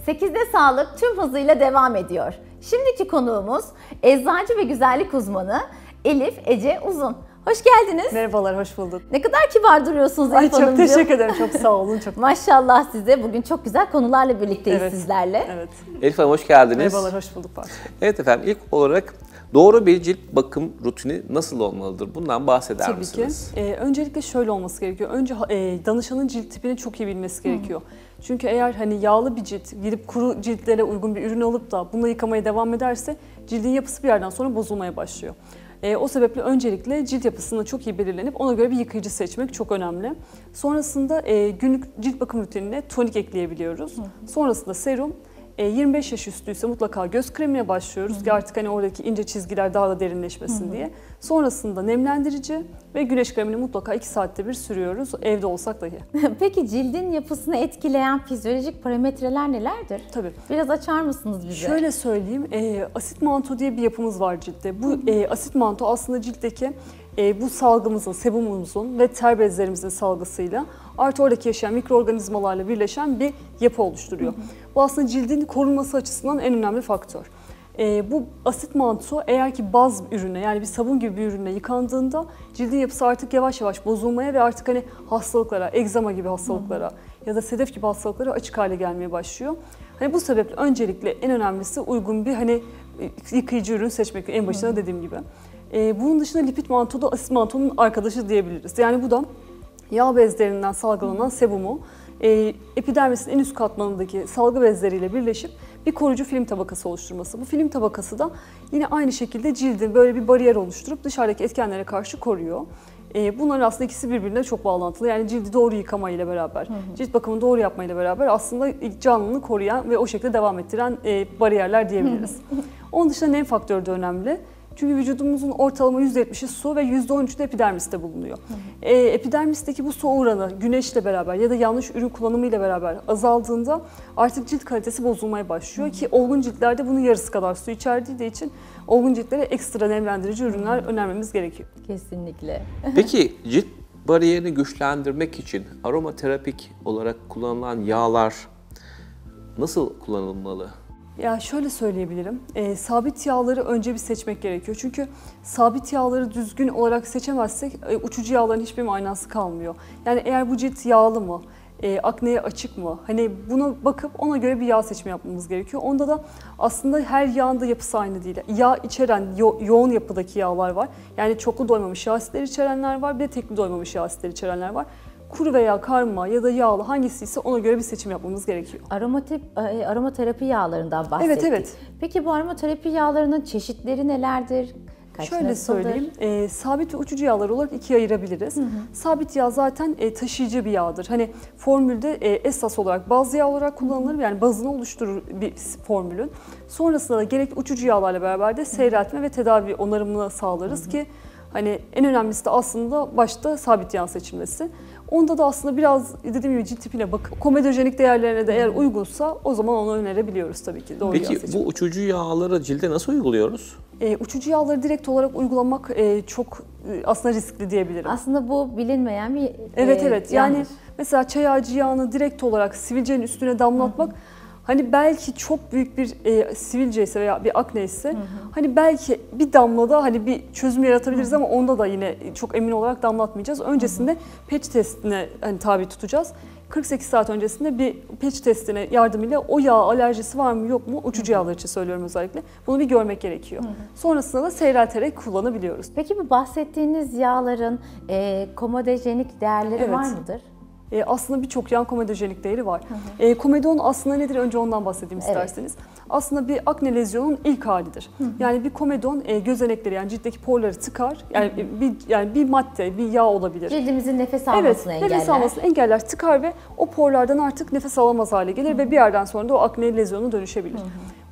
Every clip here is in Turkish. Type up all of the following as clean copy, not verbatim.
8'de Sağlık tüm hızıyla devam ediyor. Şimdiki konuğumuz eczacı ve güzellik uzmanı Elif Ece Uzun. Hoş geldiniz. Merhabalar, hoş bulduk. Ne kadar kibar duruyorsunuz Elif Hanımcığım. Çok teşekkür ederim, çok sağ olun. Çok Maşallah size. Bugün çok güzel konularla birlikteyiz sizlerle. Evet. Elif Hanım hoş geldiniz. Merhabalar, hoş bulduk. Evet efendim, ilk olarak doğru bir cilt bakım rutini nasıl olmalıdır? Bundan bahseder Tabii misiniz? ki. Öncelikle şöyle olması gerekiyor. Önce danışanın cilt tipini çok iyi bilmesi gerekiyor. Çünkü eğer hani yağlı bir cilt, gidip kuru ciltlere uygun bir ürün alıp da bununla yıkamaya devam ederse cildin yapısı bir yerden sonra bozulmaya başlıyor. O sebeple öncelikle cilt yapısını çok iyi belirlenip ona göre bir yıkayıcı seçmek çok önemli. Sonrasında günlük cilt bakım rutinine tonik ekleyebiliyoruz. Sonrasında serum. 25 yaş üstüyse mutlaka göz kremine başlıyoruz ki artık hani oradaki ince çizgiler daha da derinleşmesin diye. Sonrasında nemlendirici ve güneş kremini mutlaka 2 saatte bir sürüyoruz evde olsak dahi. Peki cildin yapısını etkileyen fizyolojik parametreler nelerdir? Tabii. Biraz açar mısınız bize? Şöyle söyleyeyim, asit manto diye bir yapımız var ciltte. Bu asit manto aslında ciltteki bu salgımızın, sebumumuzun ve ter bezlerimizin salgısıyla artı oradaki yaşayan mikroorganizmalarla birleşen bir yapı oluşturuyor. Bu aslında cildin korunması açısından en önemli faktör. Bu asit manto eğer ki baz ürüne yani bir sabun gibi bir ürüne yıkandığında cildin yapısı artık yavaş yavaş bozulmaya ve artık hani hastalıklara, egzama gibi hastalıklara ya da sedef gibi hastalıklara açık hale gelmeye başlıyor. Hani bu sebeple öncelikle en önemlisi uygun bir hani yıkayıcı ürün seçmek en başında dediğim gibi. Bunun dışında lipid manto da asit mantonun arkadaşı diyebiliriz. Yani bu da yağ bezlerinden salgılanan sebumu epidermisin en üst katmanındaki salgı bezleriyle birleşip bir koruyucu film tabakası oluşturması. Bu film tabakası da yine aynı şekilde cildin böyle bir bariyer oluşturup dışarıdaki etkenlere karşı koruyor. Bunların aslında ikisi birbirine çok bağlantılı. Yani cildi doğru yıkamayla beraber, cilt bakımını doğru yapmayla beraber aslında canlılığını koruyan ve o şekilde devam ettiren bariyerler diyebiliriz. Onun dışında nem faktörü de önemli. Çünkü vücudumuzun ortalama %70'i su ve %13'ü de epidermiste bulunuyor. Epidermisteki bu su oranı güneşle beraber ya da yanlış ürün kullanımıyla beraber azaldığında artık cilt kalitesi bozulmaya başlıyor ki olgun ciltlerde bunun yarısı kadar su içerdiği için olgun ciltlere ekstra nemlendirici ürünler önermemiz gerekiyor. Kesinlikle. Peki cilt bariyerini güçlendirmek için aromaterapik olarak kullanılan yağlar nasıl kullanılmalı? Ya şöyle söyleyebilirim, sabit yağları önce bir seçmek gerekiyor. Çünkü sabit yağları düzgün olarak seçemezsek uçucu yağların hiçbir manası kalmıyor. Yani eğer bu cilt yağlı mı, akneye açık mı? Hani buna bakıp ona göre bir yağ seçimi yapmamız gerekiyor. Onda da aslında her yağın da yapısı aynı değil. Yağ içeren yoğun yapıdaki yağlar var. Yani çoklu doymamış yağ asitleri içerenler var, bir de tekli doymamış yağ asitleri içerenler var. Kuru veya karma ya da yağlı hangisi ise ona göre bir seçim yapmamız gerekiyor. Aromaterapi yağlarından bahsettik. Evet. Peki bu aromaterapi yağlarının çeşitleri nelerdir? Şöyle söyleyeyim, sabit ve uçucu yağlar olarak ikiye ayırabiliriz. Sabit yağ zaten taşıyıcı bir yağdır. Hani formülde esas olarak baz yağ olarak kullanılır. Yani bazını oluşturur bir formülün. Sonrasında da gerekli uçucu yağlarla beraber de seyreltme ve tedavi onarımını sağlarız ki hani en önemlisi de aslında başta sabit yağ seçilmesi. Onda da aslında biraz dediğim gibi cilt tipine bakıp komedojenik değerlerine de eğer uygunsa o zaman onu önerebiliyoruz tabii ki. Doğru Peki bu uçucu yağları cilde nasıl uyguluyoruz? Uçucu yağları direkt olarak uygulamak çok aslında riskli diyebilirim. Aslında bu bilinmeyen bir Evet yani mesela çay ağacı yağını direkt olarak sivilcenin üstüne damlatmak hani belki çok büyük bir sivilce ise veya bir akne ise hani belki bir damlada hani bir çözüm yaratabiliriz ama onda da yine çok emin olarak damlatmayacağız. Öncesinde patch testine hani tabi tutacağız. 48 saat öncesinde bir patch testine yardımıyla o yağ alerjisi var mı yok mu uçucu yağlar için söylüyorum özellikle. Bunu bir görmek gerekiyor. Sonrasında da seyrelterek kullanabiliyoruz. Peki bu bahsettiğiniz yağların komedojenik değerleri var mıdır? Aslında birçok yağın komedojenik değeri var. Komedon aslında nedir? Önce ondan bahsedeyim isterseniz. Aslında bir akne lezyonun ilk halidir. Yani bir komedon gözenekleri yani ciltteki porları tıkar. Yani bir madde, bir yağ olabilir. Cildimizin nefes almasını engeller. Nefes almasını engeller, tıkar ve o porlardan artık nefes alamaz hale gelir ve bir yerden sonra da o akne lezyonu dönüşebilir.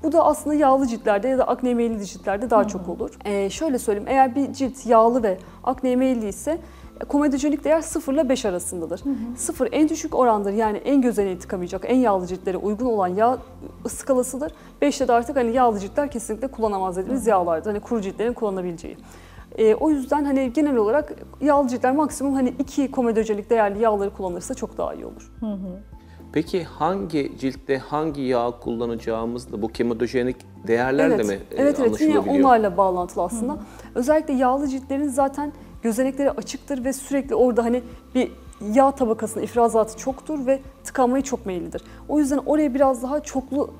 Bu da aslında yağlı ciltlerde ya da akneye meyilli ciltlerde daha çok olur. Şöyle söyleyeyim, eğer bir cilt yağlı ve akneye meyilli ise komedojenik değer 0 ile 5 arasındadır. 0 en düşük orandır yani en gözeneği tıkamayacak, en yağlı ciltlere uygun olan yağ skalasıdır. 5'te de artık hani yağlı ciltler kesinlikle kullanamaz dediğimiz yağlardır. Hani kuru ciltlerin kullanabileceği. O yüzden hani genel olarak yağlı ciltler maksimum hani 2 komedojenik değerli yağları kullanırsa çok daha iyi olur. Peki hangi ciltte hangi yağ kullanacağımızla bu kemodojenik değerlerle mi evet, yine anlaşılabiliyor? onlarla bağlantılı aslında. Özellikle yağlı ciltlerin zaten gözenekleri açıktır ve sürekli orada hani bir yağ tabakasının ifrazatı çoktur ve tıkanmaya çok meyillidir. O yüzden oraya biraz daha çoklu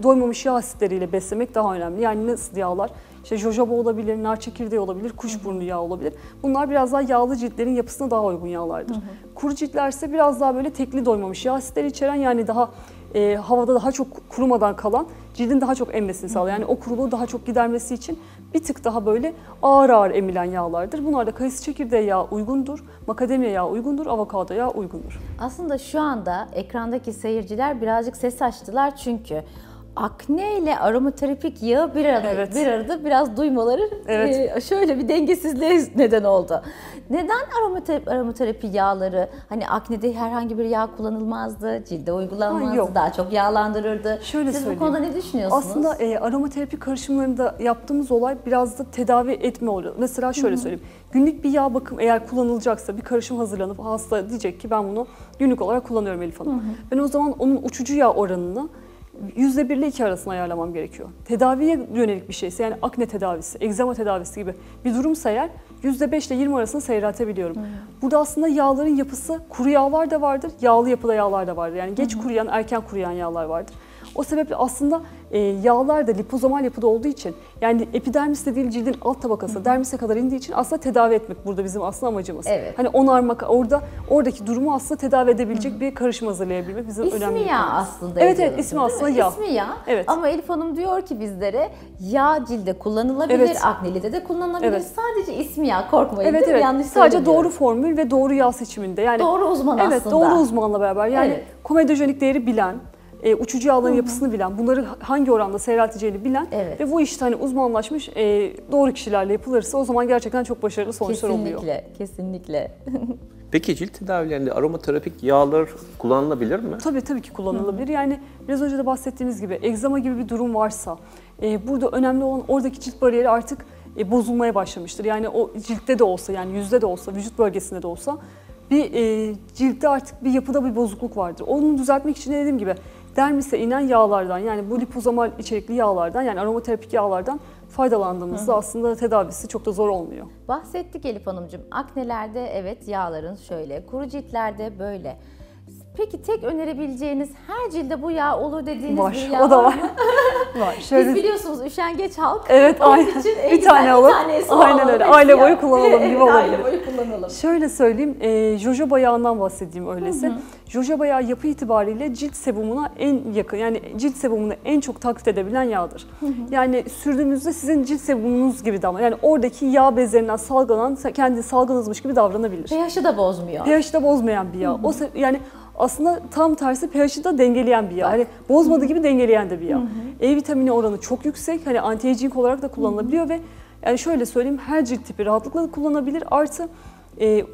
doymamış yağ asitleriyle beslemek daha önemli. Yani nasıl yağlar? İşte jojoba olabilir, nar çekirdeği olabilir, kuşburnu yağı olabilir. Bunlar biraz daha yağlı ciltlerin yapısına daha uygun yağlardır. Kuru ciltler ise biraz daha böyle tekli doymamış yağ asitleri içeren, yani daha havada daha çok kurumadan kalan, cildin daha çok emmesini sağlayan, yani o kuruluğu daha çok gidermesi için bir tık daha böyle ağır ağır emilen yağlardır. Bunlar da kayısı çekirdeği yağı uygundur, makademya yağı uygundur, avokado yağı uygundur. Aslında şu anda ekrandaki seyirciler birazcık ses açtılar çünkü akne ile aromaterapik yağı bir arada biraz duymaları şöyle bir dengesizliğe neden oldu. Neden aromaterapi yağları, hani aknede herhangi bir yağ kullanılmazdı, cilde uygulanmazdı, daha çok yağlandırırdı? Şöyle Siz söyleyeyim. bu konuda ne düşünüyorsunuz? Aslında aromaterapi karışımlarında yaptığımız olay biraz da tedavi etme oluyor. Mesela şöyle söyleyeyim. Günlük bir yağ bakım eğer kullanılacaksa, bir karışım hazırlanıp hasta diyecek ki ben bunu günlük olarak kullanıyorum Elif Hanım. Ben o zaman onun uçucu yağ oranını %1 ile 2 arasında ayarlamam gerekiyor. Tedaviye yönelik bir şeyse, yani akne tedavisi, egzama tedavisi gibi bir durumsa eğer %5 ile 20 arasında seyreltebiliyorum. Burada aslında yağların yapısı, kuru yağlar da vardır, yağlı yapıda yağlar da vardır. Yani geç kuruyan, erken kuruyan yağlar vardır. O sebeple aslında yağlar da lipozomal yapıda olduğu için, yani epidermis de değil cildin alt tabakası, dermise kadar indiği için aslında tedavi etmek burada bizim aslında amacımız. Evet. Hani onarmak, oradaki durumu aslında tedavi edebilecek bir karışım hazırlayabilmek bizim önemli bir İsmi yağ konumuz. aslında. Evet, ismi aslında yağ. İsmi yağ. Evet. Ama Elif Hanım diyor ki bizlere yağ cilde kullanılabilir, Evet. aknelide de kullanılabilir. Evet. Sadece ismi yağ, korkmayın Evet, değil mi? Yanlış sadece söylemiyorum. doğru formül ve doğru yağ seçiminde. Yani Doğru uzman evet, aslında. doğru uzmanla beraber. Yani Evet. komedojenik değeri bilen, uçucu yağların yapısını bilen, bunları hangi oranda seyrelteceğini bilen ve bu işte hani uzmanlaşmış doğru kişilerle yapılırsa o zaman gerçekten çok başarılı sonuçlar oluyor. Kesinlikle. Peki cilt tedavilerinde aromaterapik yağlar kullanılabilir mi? Tabii ki kullanılabilir. Yani biraz önce de bahsettiğimiz gibi egzama gibi bir durum varsa burada önemli olan oradaki cilt bariyeri artık bozulmaya başlamıştır. Yani o ciltte de olsa, yani yüzde de olsa, vücut bölgesinde de olsa bir ciltte artık bir yapıda bir bozukluk vardır. Onu düzeltmek için de dediğim gibi dermise inen yağlardan, yani bu lipozomal içerikli yağlardan, yani aromaterapik yağlardan faydalandığımızda aslında tedavisi çok da zor olmuyor. Bahsettik Elif Hanımcığım. Aknelerde evet yağların şöyle, kuru ciltlerde böyle. Peki tek önerebileceğiniz her cilde bu yağ olur dediğiniz Var, bir yağ o da var var. mı? Var. Şöyle... Biz biliyorsunuz üşengeç halk. Evet, Onun aynen. için Bir tane alıp, aynen öyle. Aile boyu kullanalım gibi olabilir. Aile boyu kullanalım. Şöyle söyleyeyim, jojoba yağından bahsedeyim öyleyse. Jojoba yağı yapı itibariyle cilt sebumuna en yakın, yani cilt sebumunu en çok taklit edebilen yağdır. Yani sürdüğünüzde sizin cilt sebumunuz gibi davranır. Yani oradaki yağ bezlerinden salgılanan, kendi salgınızmış gibi davranabilir. pH'ı da bozmuyor. pH'ı da bozmayan bir yağ. Yani aslında tam tersi pH'ı da dengeleyen bir yağ. Hani bozmadığı gibi dengeleyen de bir yağ. E vitamini oranı çok yüksek. Hani anti-aging olarak da kullanılabiliyor ve yani şöyle söyleyeyim, her cilt tipi rahatlıkla kullanabilir. Artı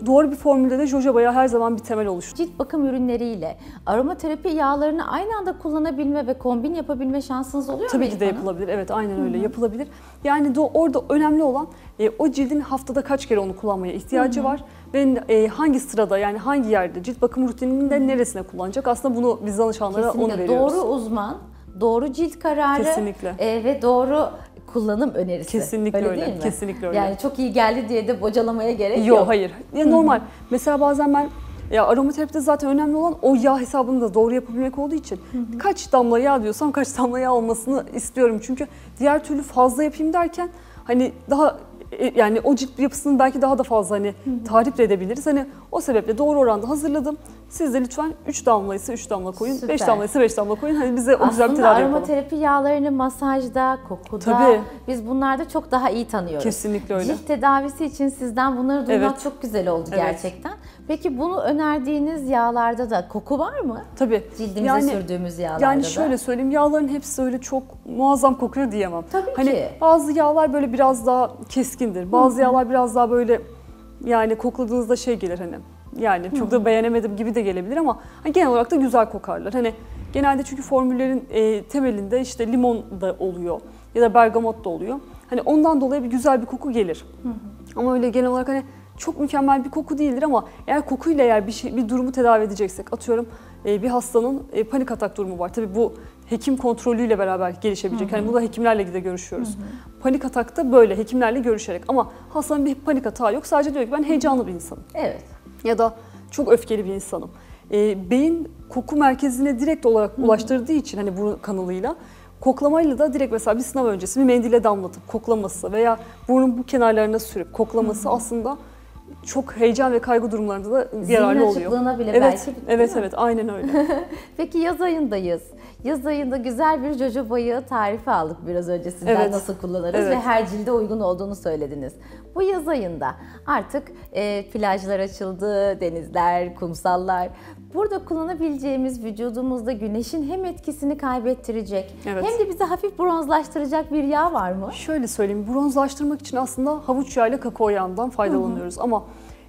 doğru bir formülde de jojoba yağı her zaman bir temel oluşturur. Cilt bakım ürünleriyle aromaterapi yağlarını aynı anda kullanabilme ve kombin yapabilme şansınız oluyor mu? Tabii ki de yapılabilir. Evet, aynen öyle yapılabilir. Yani orada önemli olan o cildin haftada kaç kere onu kullanmaya ihtiyacı var ve hangi sırada, yani hangi yerde cilt bakım rutininde neresine kullanacak? Aslında bunu biz danışanlara onu veriyoruz. Doğru uzman, doğru cilt kararı ve doğru kullanım önerisi. Kesinlikle öyle. Değil mi? Kesinlikle öyle. Yani çok iyi geldi diye de bocalamaya gerek yok. Yok, hayır. Ya normal. Mesela bazen ben aromaterapide zaten önemli olan o yağ hesabını da doğru yapabilmek olduğu için kaç damla yağ diyorsam kaç damla yağ olmasını istiyorum. Çünkü diğer türlü fazla yapayım derken hani daha yani o cilt yapısını belki daha da fazla hani tahrip edebiliriz. Hani o sebeple doğru oranda hazırladım. Siz de lütfen 3 damla ise 3 damla koyun, 5 damla ise 5 damla koyun. Hani bize o güzel bir tedavi yapalım. Aslında aromaterapi yağlarını masajda, kokuda, biz bunlarda çok daha iyi tanıyoruz. Kesinlikle öyle. Cilt tedavisi için sizden bunları duymak çok güzel oldu gerçekten. Peki bunu önerdiğiniz yağlarda da koku var mı? Tabii. Cildimize sürdüğümüz yağlarda yani da. şöyle söyleyeyim, yağların hepsi öyle çok muazzam kokuyor diyemem. Tabii hani ki. bazı yağlar böyle biraz daha keskindir. Bazı yağlar biraz daha böyle, yani kokladığınızda şey gelir hani. Yani çok da beğenemedim gibi de gelebilir ama hani genel olarak da güzel kokarlar. Hani genelde çünkü formüllerin temelinde işte limon da oluyor ya da bergamot da oluyor. Hani ondan dolayı bir güzel bir koku gelir. Ama öyle genel olarak hani çok mükemmel bir koku değildir ama eğer kokuyla bir durumu tedavi edeceksek, atıyorum bir hastanın panik atak durumu var. Tabii bu hekim kontrolüyle beraber gelişebilecek. Yani bu da hekimlerle de görüşüyoruz. Panik atakta böyle hekimlerle görüşerek, ama hastanın bir panik atağı yok. Sadece diyor ki ben heyecanlı bir insanım. Evet. Ya da çok öfkeli bir insanım. Beyin koku merkezine direkt olarak ulaştırdığı için hani burun kanalıyla, koklamayla da direkt mesela bir sınav öncesi bir mendile damlatıp koklaması veya burnun bu kenarlarına sürüp koklaması aslında çok heyecan ve kaygı durumlarında da yararlı oluyor. Zihin açıklığına bile Evet, belki. evet, aynen öyle. Peki yaz ayındayız. Yaz ayında güzel bir jojoba yağı tarifi aldık biraz önce sizden, Evet. nasıl kullanırız Evet. ve her cilde uygun olduğunu söylediniz. Bu yaz ayında artık plajlar açıldı, denizler, kumsallar. Burada kullanabileceğimiz, vücudumuzda güneşin hem etkisini kaybettirecek Evet. hem de bizi hafif bronzlaştıracak bir yağ var mı? Şöyle söyleyeyim, bronzlaştırmak için aslında havuç yağı ile kakao yağından faydalanıyoruz ama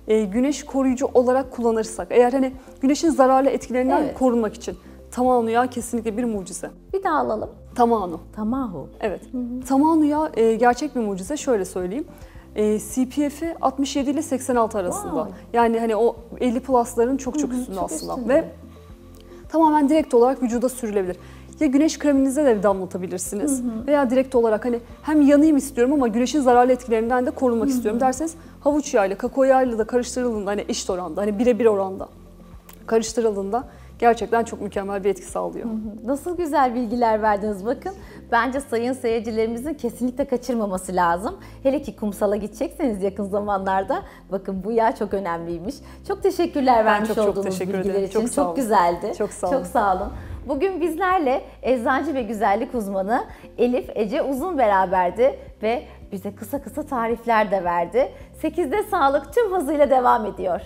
güneş koruyucu olarak kullanırsak, eğer hani güneşin zararlı etkilerinden Evet. korunmak için, tamanu yağı kesinlikle bir mucize. Bir daha alalım. Tamanu. Tamahu. Evet. Tamanu yağı gerçek bir mucize. Şöyle söyleyeyim. CPF'i 67 ile 86 arasında. Wow. Yani hani o 50 plus'ların çok üstünde çok aslında. üstünde. Ve tamamen direkt olarak vücuda sürülebilir. Ya güneş kreminize de damlatabilirsiniz veya direkt olarak hani hem yanayım istiyorum ama güneşin zararlı etkilerinden de korunmak istiyorum derseniz, havuç yağıyla, kakao yağıyla da karıştırıldığında, hani eşit oranda, hani birebir oranda karıştırıldığında gerçekten çok mükemmel bir etki sağlıyor. Nasıl güzel bilgiler verdiniz bakın. Bence sayın seyircilerimizin kesinlikle kaçırmaması lazım. Hele ki kumsala gidecekseniz yakın zamanlarda, bakın bu yağ çok önemliymiş. Çok teşekkürler vermiş çok olduğunuz teşekkür bilgiler ederim. için. Çok sağ olun. Güzeldi. Çok sağ olun. Çok sağ olun. Bugün bizlerle eczacı ve güzellik uzmanı Elif Ece Uzun beraberdi ve bize kısa tarifler de verdi. 8'de sağlık tüm hızıyla devam ediyor.